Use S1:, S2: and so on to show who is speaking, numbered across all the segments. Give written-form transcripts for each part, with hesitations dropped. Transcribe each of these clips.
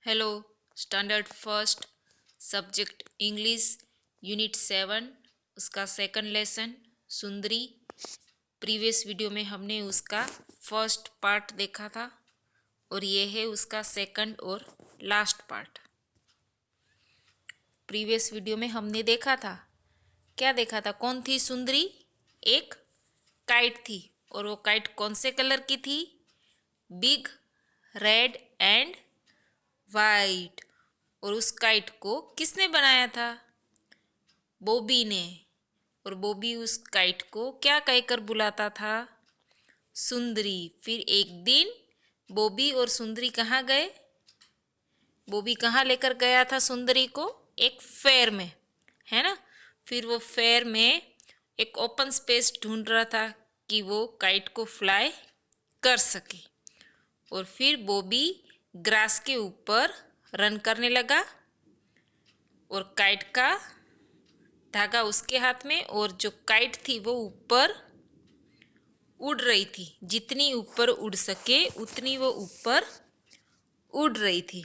S1: Hello. Standard first subject English unit 7 उसका second lesson सुंदरी। Previous video में हमने उसका फर्स्ट पार्ट देखा था और ये है उसका सेकंड और लास्ट पार्ट। प्रीवियस वीडियो में हमने देखा था, क्या देखा था? कौन थी सुंदरी? एक काइट थी और वो काइट कौन से कलर की थी? Big, red and white. और उस काइट को किसने बनाया था? बॉबी ने। और बॉबी उस काइट को क्या कहकर बुलाता था? सुंदरी। फिर एक दिन बॉबी और सुंदरी कहाँ गए? बॉबी कहाँ लेकर गया था सुंदरी को? एक फेयर में, है ना। फिर वो फेयर में एक ओपन स्पेस ढूंढ रहा था कि वो काइट को फ्लाई कर सके। और फिर बॉबी ग्रास के ऊपर रन करने लगा और काइट का धागा उसके हाथ में, और जो काइट थी वो ऊपर उड़ रही थी। जितनी ऊपर उड़ सके उतनी वो ऊपर उड़ रही थी।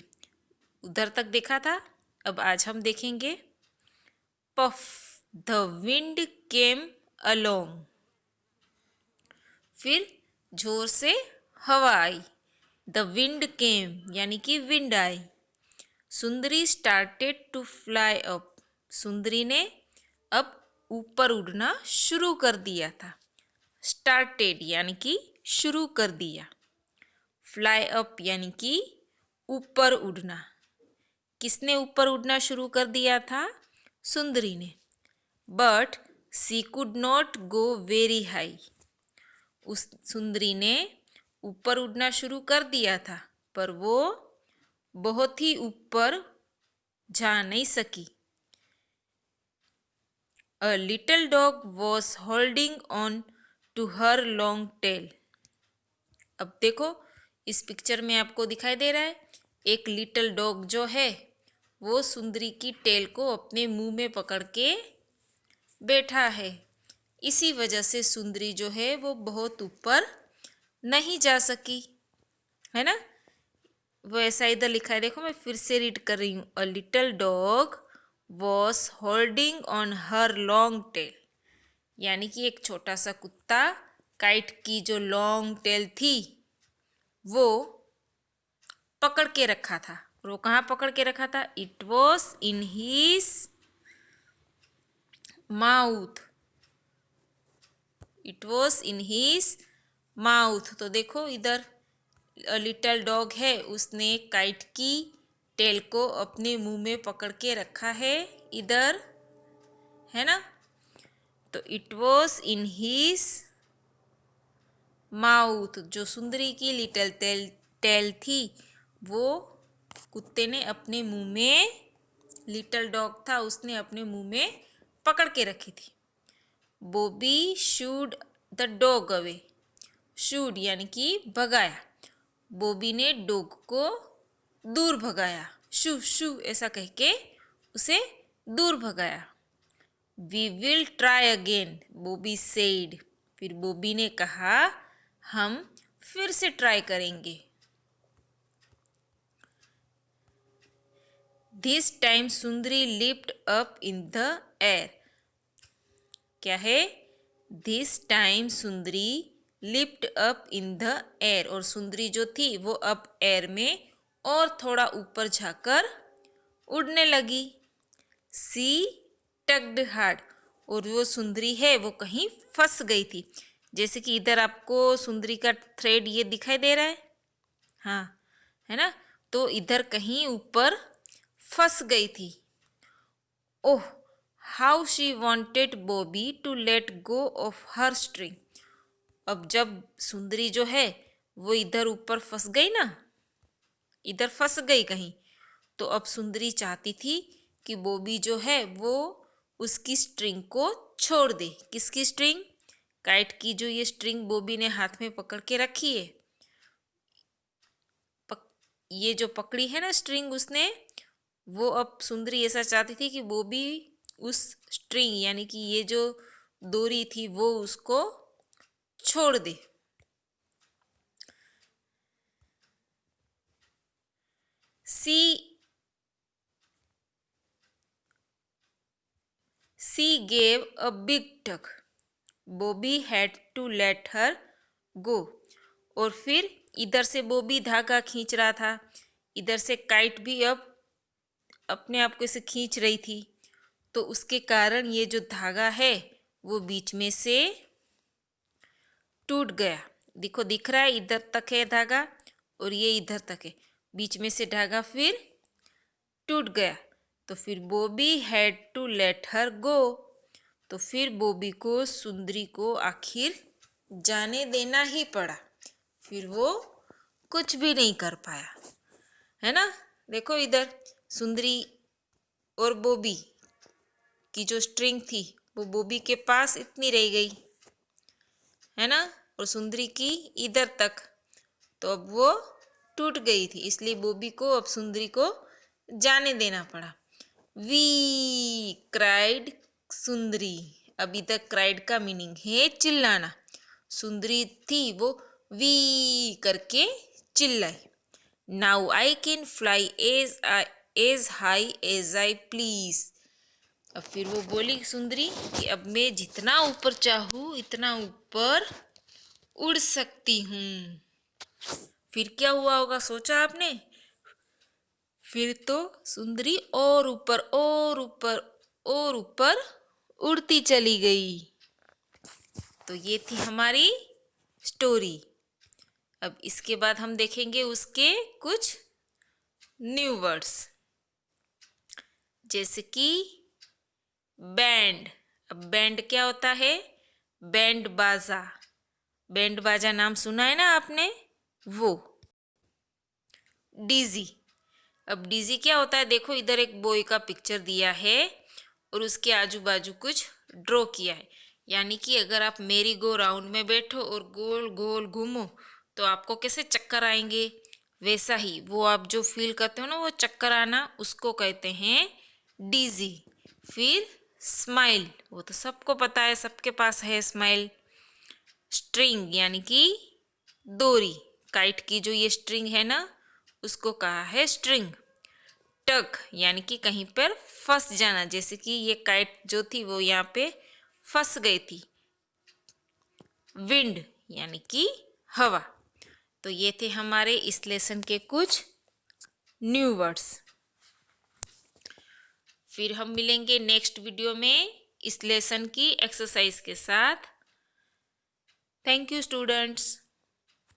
S1: उधर तक देखा था। अब आज हम देखेंगे puff the wind came along. फिर जोर से हवा आई। द विंड केम यानी कि wind I. Sundari started to fly up. सुंदरी ने अब ऊपर उड़ना शुरू कर दिया था। स्टार्टेड यानी कि शुरू कर दिया। फ्लाई अप यानी कि ऊपर उड़ना। किसने ऊपर उड़ना शुरू कर दिया था? सुंदरी ने। But she could not go very high. उस सुंदरी ने ऊपर उड़ना शुरू कर दिया था पर वो बहुत ही ऊपर जा नहीं सकी। A little dog was holding on to her long tail. अब देखो इस पिक्चर में आपको दिखाई दे रहा है एक लिटिल डॉग जो है वो सुंदरी की टेल को अपने मुंह में पकड़ के बैठा है। इसी वजह से सुंदरी जो है वो बहुत ऊपर नहीं जा सकी, है ना। वो ऐसा इधर लिखा है, देखो मैं फिर से रीड कर रही हूँ। A little dog was holding on her long tail. यानी कि एक छोटा सा कुत्ता काइट की जो लॉन्ग टेल थी वो पकड़ के रखा था। और वो कहाँ पकड़ के रखा था? It was in his mouth. It was in his mouth. तो देखो इधर लिटिल डॉग है, उसने काइट की टेल को अपने मुंह में पकड़ के रखा है इधर, है ना। तो it was in his mouth. जो सुंदरी की लिटिल टेल थी वो कुत्ते ने अपने मुंह में, लिटिल डॉग था उसने अपने मुंह में पकड़ के रखी थी। Bobby should the dog away. Should यानी कि भगाया। बॉबी ने डॉग को दूर भगाया। शू शू ऐसा कह के उसे दूर भगाया। We will try again, Bobby said. फिर बॉबी ने कहा हम फिर से ट्राई करेंगे। This time Sundari lift up in the air. क्या है? This time Sundari lift up in the air. और सुंदरी जो थी वो अब एयर में और थोड़ा ऊपर जाकर उड़ने लगी। सी टक्ड हार्ड। और वो सुंदरी है वो कहीं फंस गई थी। जैसे कि इधर आपको सुंदरी का थ्रेड ये दिखाई दे रहा है, हाँ, है ना। तो इधर कहीं ऊपर फंस गई थी। Oh how she wanted Bobby to let go of her string. अब जब सुंदरी जो है वो इधर ऊपर फंस गई ना, इधर फंस गई कहीं, तो अब सुंदरी चाहती थी कि बॉबी जो है वो उसकी स्ट्रिंग को छोड़ दे। किसकी स्ट्रिंग? काइट की जो ये स्ट्रिंग बॉबी ने हाथ में पकड़ के रखी है, ये जो पकड़ी है ना स्ट्रिंग उसने, वो अब सुंदरी ऐसा चाहती थी कि बॉबी उस स्ट्रिंग यानी कि ये जो डोरी थी वो उसको छोड़ दे। She gave a big tug. Bobby had to let her go. और फिर इधर से बॉबी धागा खींच रहा था, इधर से काइट भी अब अपने आप को इसे खींच रही थी, तो उसके कारण ये जो धागा है वो बीच में से टूट गया। देखो दिख रहा है, इधर तक है धागा और ये इधर तक है, बीच में से धागा फिर टूट गया। तो फिर Bobby had to let her go. तो फिर बॉबी को, सुंदरी को आखिर जाने देना ही पड़ा, फिर वो कुछ भी नहीं कर पाया, है ना। देखो इधर सुंदरी और बॉबी की जो स्ट्रिंग थी वो बॉबी के पास इतनी रह गई, है ना, और सुंदरी की इधर तक, तो अब वो टूट गई थी, इसलिए बॉबी को अब सुंदरी को जाने देना पड़ा। वी क्राइड सुंदरी। अब इधर क्राइड का मीनिंग है चिल्लाना। सुंदरी थी वो वी करके चिल्लाई। Now I can fly as high as I please. अब फिर वो बोली सुंदरी कि अब मैं जितना ऊपर चाहूँ इतना ऊपर उड़ सकती हूँ। फिर क्या हुआ होगा सोचा आपने? फिर तो सुंदरी और ऊपर और ऊपर और ऊपर उड़ती चली गई। तो ये थी हमारी स्टोरी। अब इसके बाद हम देखेंगे उसके कुछ न्यू वर्ड्स, जैसे कि बैंड। अब बैंड क्या होता है? बैंड बाजा। बैंड बाजा नाम सुना है ना आपने, वो। डीजी। अब डीजी क्या होता है? देखो इधर एक बॉय का पिक्चर दिया है और उसके आजू बाजू कुछ ड्रॉ किया है, यानी कि अगर आप मेरी गो राउंड में बैठो और गोल गोल घूमो तो आपको कैसे चक्कर आएंगे, वैसा ही वो आप जो फील करते हो ना, वो चक्कर आना, उसको कहते हैं डीजी। फिर स्माइल, वो तो सबको पता है, सबके पास है स्माइल। स्ट्रिंग यानी कि डोरी, काइट की जो ये स्ट्रिंग है ना उसको कहा है स्ट्रिंग। टक यानी कि कहीं पर फंस जाना, जैसे कि ये काइट जो थी वो यहाँ पे फंस गई थी। विंड यानी कि हवा। तो ये थे हमारे इस लेसन के कुछ न्यू वर्ड्स। फिर हम मिलेंगे नेक्स्ट वीडियो में इस लेसन की एक्सरसाइज के साथ। Thank you students.